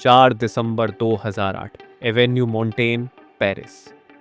4 दिसंबर 2008, Avenue मॉन्टेन, Paris.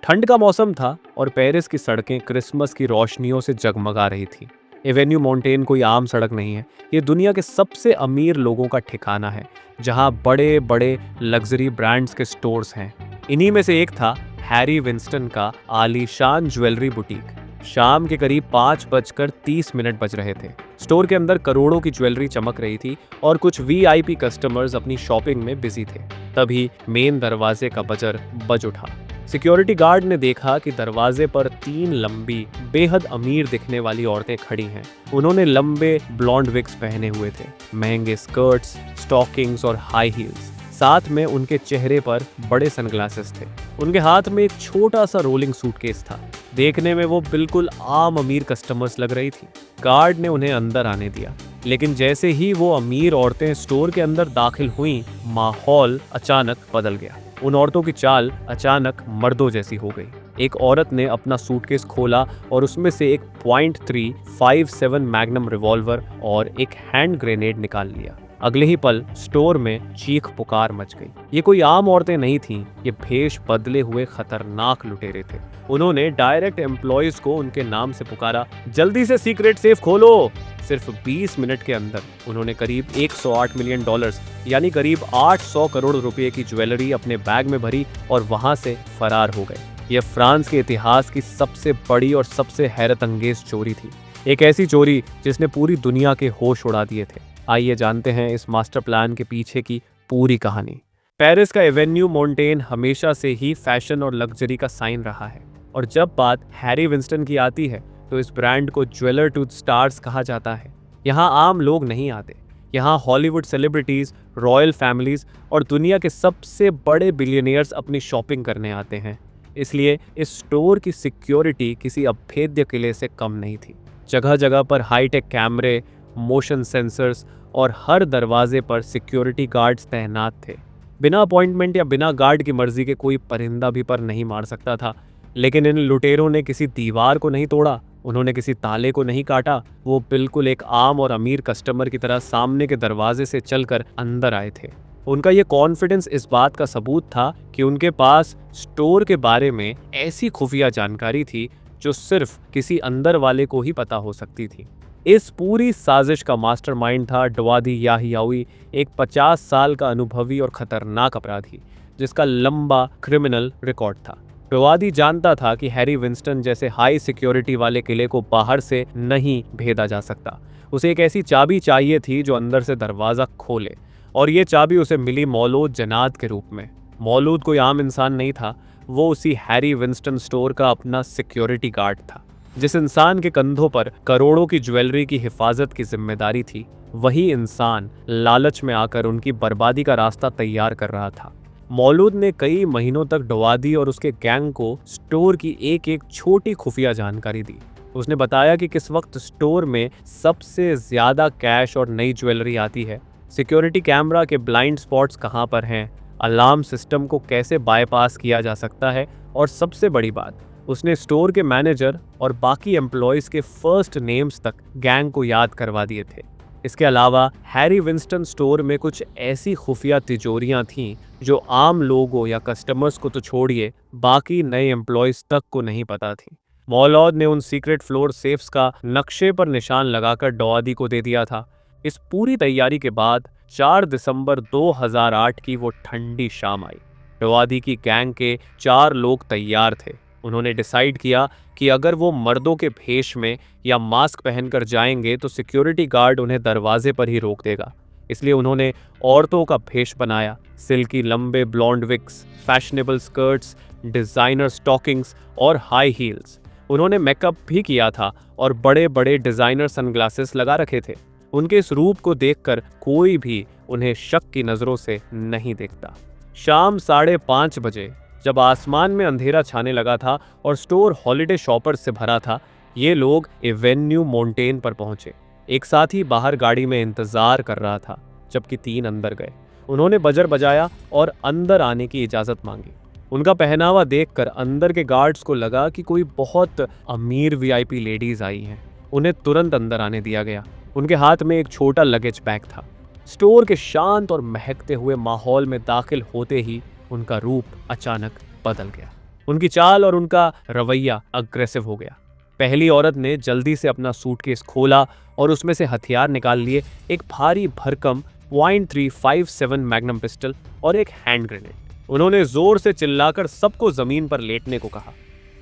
ठंड का मौसम था और पेरिस की सड़कें क्रिसमस की रोशनियों से जगमगा रही थी। एवेन्यू मॉन्टेन कोई आम सड़क नहीं है, ये दुनिया के सबसे अमीर लोगों का ठिकाना है, जहां बड़े बड़े लग्जरी ब्रांड्स के स्टोर्स हैं। इन्हीं में से एक था हैरी विंस्टन का आलीशान ज्वेलरी बुटीक। शाम के करीब 5:30 बज रहे थे। स्टोर के अंदर करोड़ों की ज्वेलरी चमक रही थी और कुछ वीआईपी कस्टमर्स अपनी शॉपिंग में बिजी थे। तभी मेन दरवाजे का बजर बज उठा। सिक्योरिटी गार्ड ने देखा कि दरवाजे पर 3 लंबी, बेहद अमीर दिखने वाली औरतें खड़ी हैं। उन्होंने लंबे ब्लॉन्ड विग्स पहने हुए थे, महंगे स्कर्ट्स, स्टॉकिंग्स और हाई हील्स। साथ में उनके चेहरे पर बड़े सनग्लासेस थे। उनके हाथ में एक छोटा सा रोलिंग सूटकेस था। देखने में वो बिल्कुल आम अमीर कस्टमर्स लग रही थी। गार्ड ने उन्हें अंदर आने दिया, लेकिन जैसे ही वो अमीर औरतें स्टोर के अंदर दाखिल हुईं, माहौल अचानक बदल गया। उन औरतों की चाल अचानक मर्दों जैसी हो गई। एक औरत ने अपना सूटकेस खोला और उसमें से एक .357 मैग्नम रिवॉल्वर और एक हैंड ग्रेनेड निकाल लिया। अगले ही पल स्टोर में चीख पुकार मच गई। ये कोई आम औरतें नहीं थीं, ये भेष बदले हुए खतरनाक लुटेरे थे। उन्होंने डायरेक्ट एम्प्लॉयज को उनके नाम से पुकारा, जल्दी से सीक्रेट सेफ खोलो। सिर्फ 20 मिनट के अंदर उन्होंने करीब $108 मिलियन यानी करीब 800 करोड़ रुपए की ज्वेलरी अपने बैग में भरी और वहां से फरार हो गए। यह फ्रांस के इतिहास की सबसे बड़ी और सबसे हैरत अंगेज चोरी थी। एक ऐसी चोरी जिसने पूरी दुनिया के होश उड़ा दिए थे। आइए जानते हैं इस मास्टर प्लान के पीछे की पूरी कहानी। पेरिस का एवेन्यू मॉन्टेन हमेशा से ही फैशन और लग्जरी का साइन रहा है, और जब बात हैरी विंस्टन की आती है तो इस ब्रांड को ज्वेलर टू स्टार्स कहा जाता है। यहाँ आम लोग नहीं आते, यहाँ हॉलीवुड सेलिब्रिटीज, रॉयल फैमिलीज और दुनिया के सबसे बड़े बिलियनियर्स अपनी शॉपिंग करने आते हैं। इसलिए इस स्टोर की सिक्योरिटी किसी अभेद्य किले से कम नहीं थी। जगह जगह पर हाईटेक कैमरे, मोशन सेंसर्स और हर दरवाजे पर सिक्योरिटी गार्ड्स तैनात थे। बिना अपॉइंटमेंट या बिना गार्ड की मर्जी के कोई परिंदा भी पर नहीं मार सकता था। लेकिन इन लुटेरों ने किसी दीवार को नहीं तोड़ा, उन्होंने किसी ताले को नहीं काटा। वो बिल्कुल एक आम और अमीर कस्टमर की तरह सामने के दरवाजे से चलकर अंदर आए थे। उनका ये कॉन्फिडेंस इस बात का सबूत था कि उनके पास स्टोर के बारे में ऐसी खुफिया जानकारी थी जो सिर्फ किसी अंदर वाले को ही पता हो सकती थी। इस पूरी साजिश का मास्टरमाइंड था डवादी याहियावी, एक 50 साल का अनुभवी और खतरनाक अपराधी जिसका लंबा क्रिमिनल रिकॉर्ड था। डवादी जानता था कि हैरी विंस्टन जैसे हाई सिक्योरिटी वाले किले को बाहर से नहीं भेदा जा सकता। उसे एक ऐसी चाबी चाहिए थी जो अंदर से दरवाजा खोले, और ये चाबी उसे मिली मौलूद जनाद के रूप में। मौलूद कोई आम इंसान नहीं था, वो उसी हैरी विंस्टन स्टोर का अपना सिक्योरिटी गार्ड था। जिस इंसान के कंधों पर करोड़ों की ज्वेलरी की हिफाजत की जिम्मेदारी थी, वही इंसान लालच में आकर उनकी बर्बादी का रास्ता तैयार कर रहा था। मौलूद ने कई महीनों तक डवादी और उसके गैंग को स्टोर की एक एक छोटी खुफिया जानकारी दी। उसने बताया कि किस वक्त स्टोर में सबसे ज्यादा कैश और नई ज्वेलरी आती है, सिक्योरिटी कैमरा के ब्लाइंड स्पॉट्स कहाँ पर हैं, अलार्म सिस्टम को कैसे बाईपास किया जा सकता है, और सबसे बड़ी बात, उसने स्टोर के मैनेजर और बाकी एम्प्लॉयज के फर्स्ट नेम्स तक गैंग को याद करवा दिए थे। इसके अलावा हैरी विंस्टन स्टोर में कुछ ऐसी खुफिया तिजोरियां थीं जो आम लोगों या कस्टमर्स को तो छोड़िए, बाकी नए एम्प्लॉयज तक को नहीं पता थी। मौलूद ने उन सीक्रेट फ्लोर सेफ्स का नक्शे पर निशान लगाकर डवादी को दे दिया था। इस पूरी तैयारी के बाद 4 दिसंबर 2008 की वो ठंडी शाम आई। डवादी की गैंग के 4 लोग तैयार थे। उन्होंने डिसाइड किया कि अगर वो मर्दों के भेष में या मास्क पहनकर जाएंगे तो सिक्योरिटी गार्ड उन्हें दरवाजे पर ही रोक देगा। इसलिए उन्होंने औरतों का भेष बनाया, सिल्की लंबे blonde wigs, fashionable skirts, designer stockings और हाई हील्स। उन्होंने मेकअप भी किया था और बड़े बड़े डिजाइनर सनग्लासेस लगा रखे थे। उनके इस रूप को देखकर कोई भी उन्हें शक की नजरों से नहीं देखता। शाम 5:30 बजे जब आसमान में अंधेरा छाने लगा था और स्टोर हॉलिडे शॉपर्स से भरा था, ये लोग एवेन्यू मॉन्टेन पर पहुंचे। एक साथी बाहर गाड़ी में इंतजार कर रहा था, जबकि 3 अंदर गए। उन्होंने बजर बजाया और अंदर आने की इजाजत मांगी। उनका पहनावा देखकर अंदर के गार्ड्स को लगा कि कोई बहुत अमीर वीआईपी लेडीज आई हैं। उन्हें तुरंत अंदर आने दिया गया। उनके हाथ में एक छोटा लगेज बैग था। स्टोर के शांत और महकते हुए माहौल में दाखिल होते ही उनका रूप अचानक बदल गया। उनकी चाल और उनका रवैया अग्रेसिव हो गया। पहली औरत ने जल्दी से अपना सूटकेस खोला और उसमें से हथियार निकाल लिए, एक भारी भरकम .357 मैग्नम पिस्टल और एक हैंड ग्रेनेड। उन्होंने जोर से चिल्लाकर सबको जमीन पर लेटने को कहा।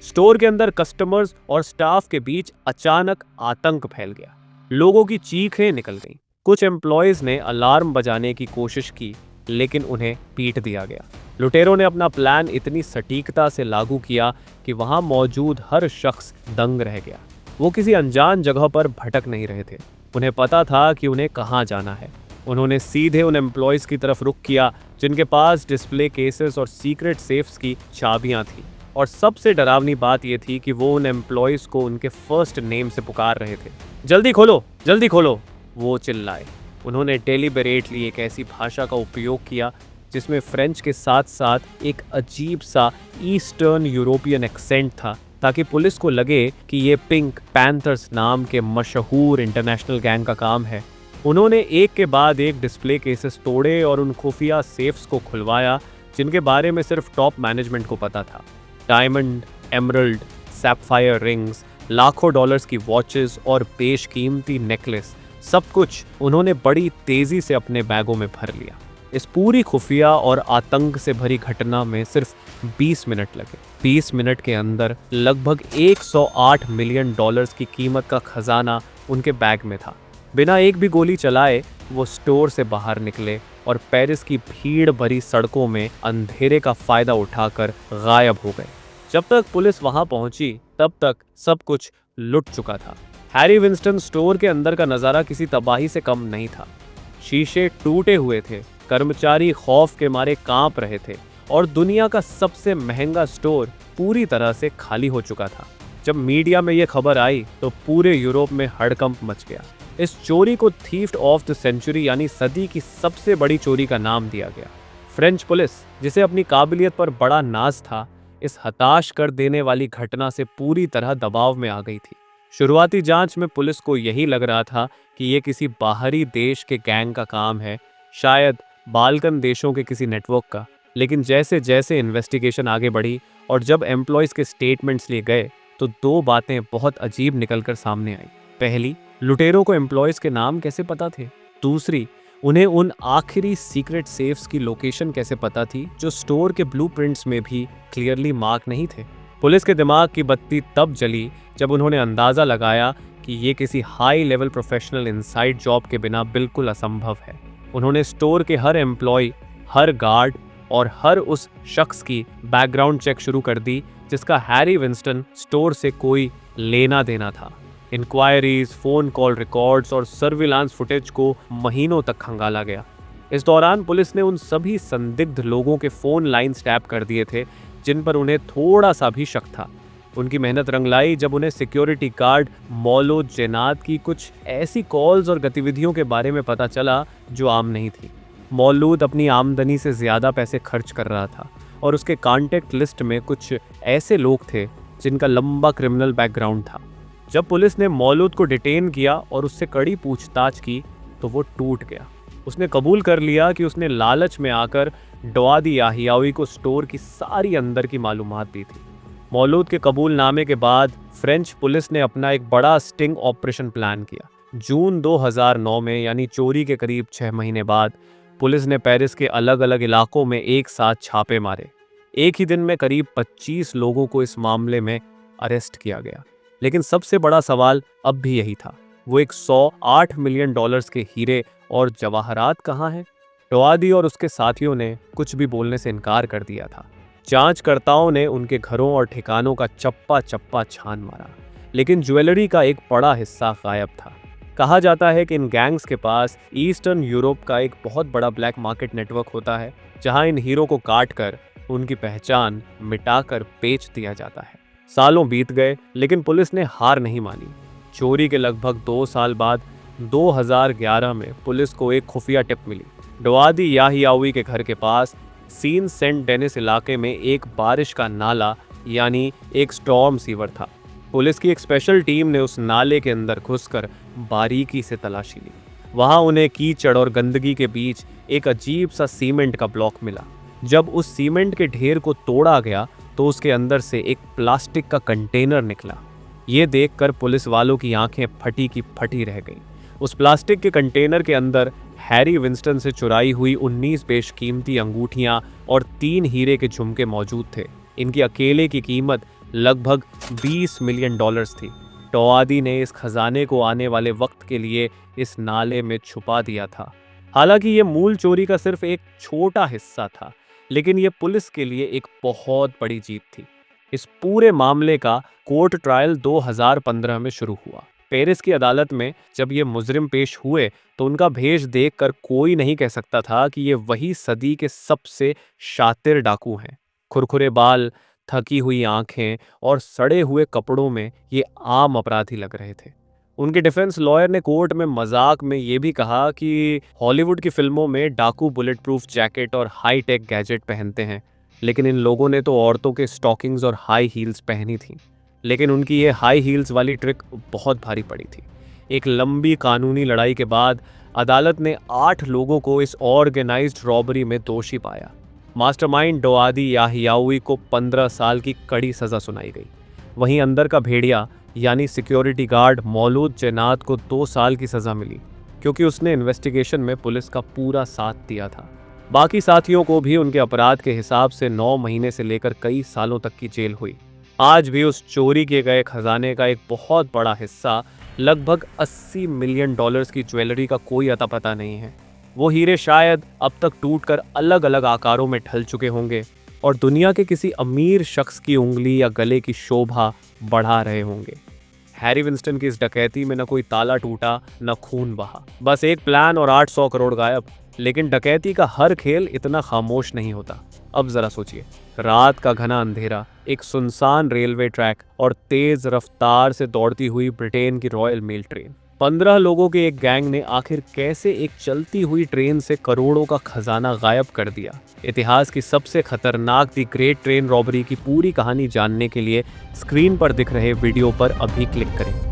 स्टोर के अंदर कस्टमर्स और स्टाफ के बीच अचानक आतंक फैल गया। लोगों की चीखें निकल गईं। कुछ एम्प्लॉयज ने अलार्म बजाने की कोशिश की, लेकिन उन्हें पीट दिया गया। लुटेरों ने अपना प्लान इतनी सटीकता से लागू किया कि वहां मौजूद हर शख्स दंग रह गया। वो किसी अनजान जगह पर भटक नहीं रहे थे। उन्हें पता था कि उन्हें कहां जाना है। उन्होंने सीधे उन एम्प्लॉयज की तरफ रुख किया जिनके पास डिस्प्ले केसेस और सीक्रेट सेफ्स की चाबियां थी। और सबसे डरावनी बात यह थी कि वो उन एम्प्लॉयज को उनके फर्स्ट नेम से पुकार रहे थे। जल्दी खोलो, जल्दी खोलो, वो चिल्लाए। उन्होंने डेलिबरेटली एक ऐसी भाषा का उपयोग किया जिसमें फ्रेंच के साथ साथ एक अजीब सा ईस्टर्न यूरोपियन एक्सेंट था, ताकि पुलिस को लगे कि ये पिंक पैंथर्स नाम के मशहूर इंटरनेशनल गैंग का काम है। उन्होंने एक के बाद एक डिस्प्ले केसेस तोड़े और उन खुफिया सेफ्स को खुलवाया जिनके बारे में सिर्फ टॉप मैनेजमेंट को पता था। डायमंड, एमरल्ड, सैफायर रिंग्स, लाखों डॉलर्स की वॉचेस और बेशकीमती नेकलेस, सब कुछ उन्होंने बड़ी तेजी से अपने बैगों में भर लिया। इस पूरी खुफिया और आतंक से भरी घटना में सिर्फ 20 मिनट लगे। 20 मिनट के अंदर लगभग 108 मिलियन डॉलर्स की कीमत का खजाना उनके बैग में था। बिना एक भी गोली चलाए वो स्टोर से बाहर निकले और पेरिस की भीड़ भरी सड़कों में अंधेरे का फायदा उठाकर गायब हो गए। जब तक पुलिस वहां पहुंची तब तक सब कुछ लुट चुका था। हैरी विंस्टन स्टोर के अंदर का नजारा किसी तबाही से कम नहीं था। शीशे टूटे हुए थे, कर्मचारी खौफ के मारे कांप रहे थे और दुनिया का सबसे महंगा स्टोर पूरी तरह से खाली हो चुका था। जब मीडिया में यह खबर आई तो पूरे यूरोप में हड़कंप मच गया। इस चोरी को थीफ्ट ऑफ द सेंचुरी यानी सदी की सबसे बड़ी चोरी का नाम दिया गया। फ्रेंच पुलिस, जिसे अपनी काबिलियत पर बड़ा नाज था, इस हताश कर देने वाली घटना से पूरी तरह दबाव में आ गई थी। शुरुआती जांच में पुलिस को यही लग रहा था कि यह किसी बाहरी देश के गैंग का काम है, शायद बाल्कन देशों के किसी नेटवर्क का। लेकिन जैसे जैसे इन्वेस्टिगेशन आगे बढ़ी और जब एम्प्लॉयज के स्टेटमेंट्स लिए गए तो दो बातें बहुत अजीब निकलकर सामने आई। पहली, लुटेरों को एम्प्लॉयज के नाम कैसे पता थे। दूसरी, उन्हें उन आखिरी सीक्रेट सेफ्स की लोकेशन कैसे पता थी जो स्टोर के ब्लूप्रिंट्स में भी क्लियरली मार्क नहीं थे। पुलिस के दिमाग की बत्ती तब जली जब उन्होंने अंदाजा लगाया कि ये किसी high level professional inside job के बिना बिल्कुल असंभव है। उन्होंने स्टोर के हर एम्प्लॉय, हर गार्ड और हर उस शख्स की बैकग्राउंड चेक शुरू कर दी जिसका हैरी विंस्टन स्टोर से कोई लेना देना था। इंक्वायरीज, फोन कॉल रिकॉर्ड्स और सर्विलांस फुटेज को महीनों तक खंगाला गया। इस दौरान पुलिस ने उन सभी संदिग्ध लोगों के फोन लाइन्स टैप कर दिए थे जिन पर उन्हें थोड़ा सा भी शक था। उनकी मेहनत रंग लाई जब उन्हें सिक्योरिटी गार्ड मौलूद जेनाद की कुछ ऐसी कॉल्स और गतिविधियों के बारे में पता चला जो आम नहीं थी। मौलूद अपनी आमदनी से ज़्यादा पैसे खर्च कर रहा था और उसके कॉन्टैक्ट लिस्ट में कुछ ऐसे लोग थे जिनका लंबा क्रिमिनल बैकग्राउंड था। जब पुलिस ने मौलूद को डिटेन किया और उससे कड़ी पूछताछ की तो वो टूट गया। उसने कबूल कर लिया कि उसने लालच में आकर डवादी याहियावी को स्टोर की सारी अंदर की मालूमात दी थी। मौलूद के कबूलनामे के बाद फ्रेंच पुलिस ने अपना एक बड़ा स्टिंग ऑपरेशन प्लान किया। जून 2009 में, यानी चोरी के करीब 6 महीने बाद, पुलिस ने पेरिस के अलग अलग इलाकों में एक साथ छापे मारे। एक ही दिन में करीब 25 लोगों को इस मामले में अरेस्ट किया गया। लेकिन सबसे बड़ा सवाल अब भी यही था, वो 108 मिलियन डॉलर्स के हीरे और जवाहरात कहाँ हैं? टवादी और उसके साथियों ने कुछ भी बोलने से इनकार कर दिया था। जांचकर्ताओं ने उनके घरों और ठिकानों का चप्पा चप्पा छान मारा, लेकिन ज्वेलरी का एक बड़ा हिस्सा गायब था। कहा जाता है कि इन गैंग्स के पास ईस्टर्न यूरोप का एक बहुत बड़ा ब्लैक मार्केट नेटवर्क होता है, जहां इन हीरो को काट कर उनकी पहचान मिटाकर बेच दिया जाता है। सालों बीत गए लेकिन पुलिस ने हार नहीं मानी। चोरी के लगभग 2 साल बाद 2011 में पुलिस को एक खुफिया टिप मिली। डवादी याहियावी के घर के पास सीन सेंट डेनिस इलाके में एक बारिश का नाला यानी एक स्टॉर्म सीवर था। पुलिस की एक स्पेशल टीम ने उस नाले के अंदर घुसकर बारीकी से तलाशी ली। वहां उन्हें कीचड़ और गंदगी के बीच एक अजीब सा सीमेंट का ब्लॉक मिला। जब उस सीमेंट के ढेर को तोड़ा गया तो उसके अंदर से एक प्लास्टिक का कंटेनर निकला। ये देखकर पुलिस वालों की आंखें फटी की फटी रह गईं। उस प्लास्टिक के कंटेनर के अंदर हैरी विंस्टन से चुराई हुई 19 बेशकीमती अंगूठियां और 3 हीरे के झुमके मौजूद थे। इनकी अकेले की कीमत लगभग $20 मिलियन थी। टोआदी ने इस खजाने को आने वाले वक्त के लिए इस नाले में छुपा दिया था। हालांकि ये मूल चोरी का सिर्फ एक छोटा हिस्सा था, लेकिन ये पुलिस के लिए एक बहुत बड़ी जीत थी। इस पूरे मामले का कोर्ट ट्रायल 2015 में शुरू हुआ। पेरिस की अदालत में जब ये मुजरिम पेश हुए तो उनका भेष देखकर कोई नहीं कह सकता था कि ये वही सदी के सबसे शातिर डाकू हैं। खुरखुरे बाल, थकी हुई आंखें और सड़े हुए कपड़ों में ये आम अपराधी लग रहे थे। उनके डिफेंस लॉयर ने कोर्ट में मजाक में ये भी कहा कि हॉलीवुड की फिल्मों में डाकू बुलेट प्रूफ जैकेट और हाई टेक गैजेट पहनते हैं, लेकिन इन लोगों ने तो औरतों के स्टॉकिंग्स और हाई हील्स पहनी थी। लेकिन उनकी ये हाई हील्स वाली ट्रिक बहुत भारी पड़ी थी। एक लंबी कानूनी लड़ाई के बाद अदालत ने 8 लोगों को इस ऑर्गेनाइज्ड रॉबरी में दोषी पाया। मास्टरमाइंड डोआदी याहियावी को 15 साल की कड़ी सजा सुनाई गई। वहीं अंदर का भेड़िया यानी सिक्योरिटी गार्ड मौलूद जन्नात को 2 साल की सजा मिली, क्योंकि उसने इन्वेस्टिगेशन में पुलिस का पूरा साथ दिया था। बाकी साथियों को भी उनके अपराध के हिसाब से 9 महीने से लेकर कई सालों तक की जेल हुई। आज भी उस चोरी किए गए खजाने का एक बहुत बड़ा हिस्सा, लगभग $80 मिलियन की ज्वेलरी का कोई अता पता नहीं है। वो हीरे शायद अब तक टूटकर अलग अलग आकारों में ढल चुके होंगे और दुनिया के किसी अमीर शख्स की उंगली या गले की शोभा बढ़ा रहे होंगे। हैरी विंस्टन की इस डकैती में न कोई ताला टूटा, न खून बहा, बस एक प्लान और 800 करोड़ गायब। लेकिन डकैती का हर खेल इतना खामोश नहीं होता। अब जरा सोचिए, रात का घना अंधेरा, एक सुनसान रेलवे ट्रैक और तेज रफ्तार से दौड़ती हुई ब्रिटेन की रॉयल मेल ट्रेन। 15 लोगों के एक गैंग ने आखिर कैसे एक चलती हुई ट्रेन से करोड़ों का खजाना गायब कर दिया। इतिहास की सबसे खतरनाक दी ग्रेट ट्रेन रॉबरी की पूरी कहानी जानने के लिए स्क्रीन पर दिख रहे वीडियो पर अभी क्लिक करें।